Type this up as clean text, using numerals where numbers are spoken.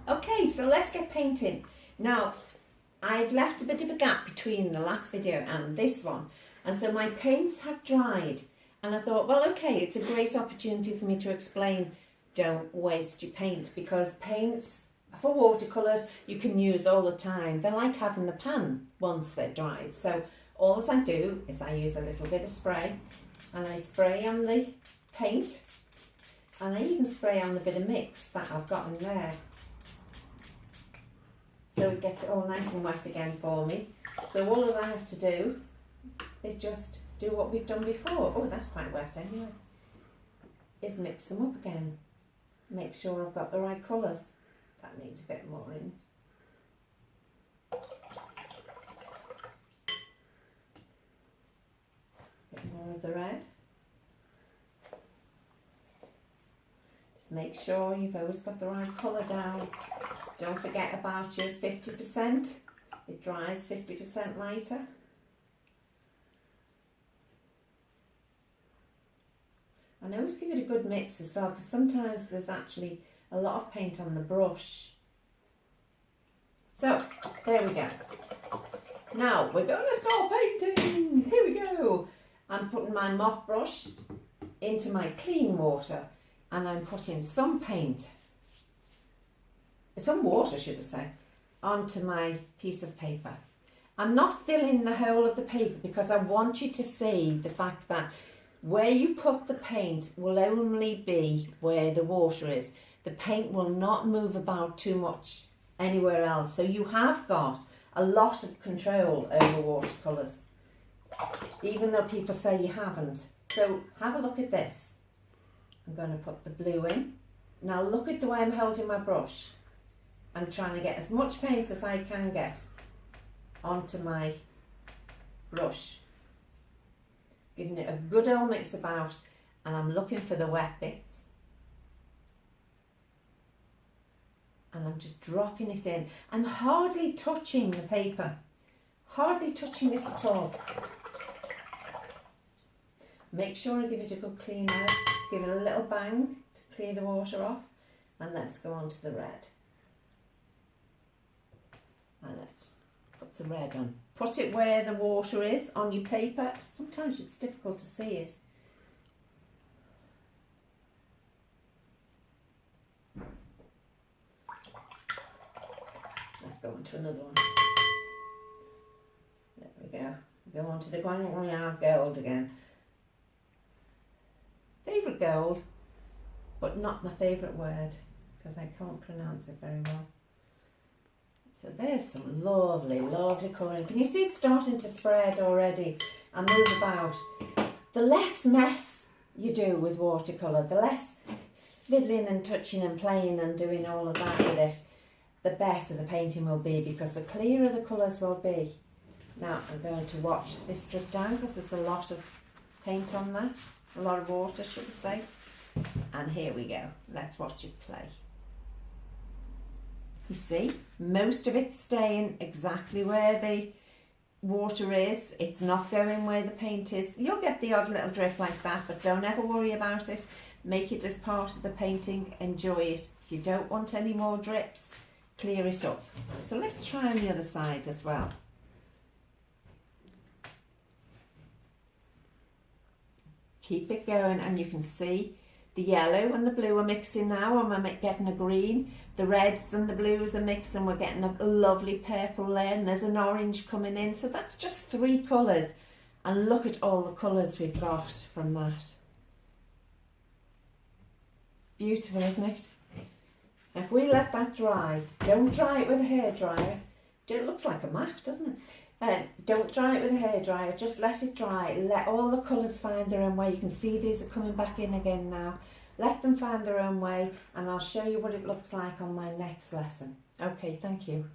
Okay, so let's get painting. Now, I've left a bit of a gap between the last video and this one, and so my paints have dried, and I thought, well, okay, it's a great opportunity for me to explain don't waste your paint, because paints for watercolours you can use all the time. They're like having the pan once they're dried. So all I do is I use a little bit of spray, and I spray on the paint, and I even spray on the bit of mix that I've got in there. So it gets it all nice and wet again for me. So all I have to do is just do what we've done before. Oh, that's quite wet anyway. Is mix them up again. Make sure I've got the right colours. That needs a bit more in it. Bit more of the red. Just make sure you've always got the right colour down. Don't forget about your 50%. It dries 50% later. And I always give it a good mix as well, because sometimes there's actually a lot of paint on the brush. So, there we go. Now, we're going to start painting. Here we go. I'm putting my mop brush into my clean water, and I'm putting some paint, some water should I say, onto my piece of paper. I'm not filling the whole of the paper because I want you to see the fact that where you put the paint will only be where the water is. The paint will not move about too much anywhere else. So you have got a lot of control over watercolours, even though people say you haven't. So have a look at this. I'm going to put the blue in. Now look at the way I'm holding my brush. I'm trying to get as much paint as I can get onto my brush. Giving it a good old mix about, and I'm looking for the wet bits. And I'm just dropping it in. I'm hardly touching the paper. Hardly touching this at all. Make sure I give it a good clean out. Give it a little bang to clear the water off. And let's go on to the red. And let's put the red on. Put it where the water is on your paper. Sometimes it's difficult to see it. Let's go on to another one. There we go. Go on to the gold again. Favourite gold, but not my favourite word because I can't pronounce it very well. So there's some lovely, lovely colouring. Can you see it starting to spread already and move about? The less mess you do with watercolour, the less fiddling and touching and playing and doing all of that with it, the better the painting will be, because the clearer the colours will be. Now I'm going to watch this drip down because there's a lot of paint on that, a lot of water should I say. And here we go, let's watch it play. You see, most of it's staying exactly where the water is. It's not going where the paint is. You'll get the odd little drip like that, but don't ever worry about it. Make it as part of the painting. Enjoy it. If you don't want any more drips, clear it up. So let's try on the other side as well. Keep it going, and you can see the yellow and the blue are mixing now, and we're getting a green. The reds and the blues are mixing, we're getting a lovely purple there, and there's an orange coming in. So that's just 3 colours, and look at all the colours we've got from that. Beautiful, isn't it? If we let that dry, don't dry it with a hairdryer. It looks like a mat, doesn't it? Don't dry it with a hairdryer, just let it dry. Let all the colours find their own way. You can see these are coming back in again now. Let them find their own way, and I'll show you what it looks like on my next lesson. Okay, thank you.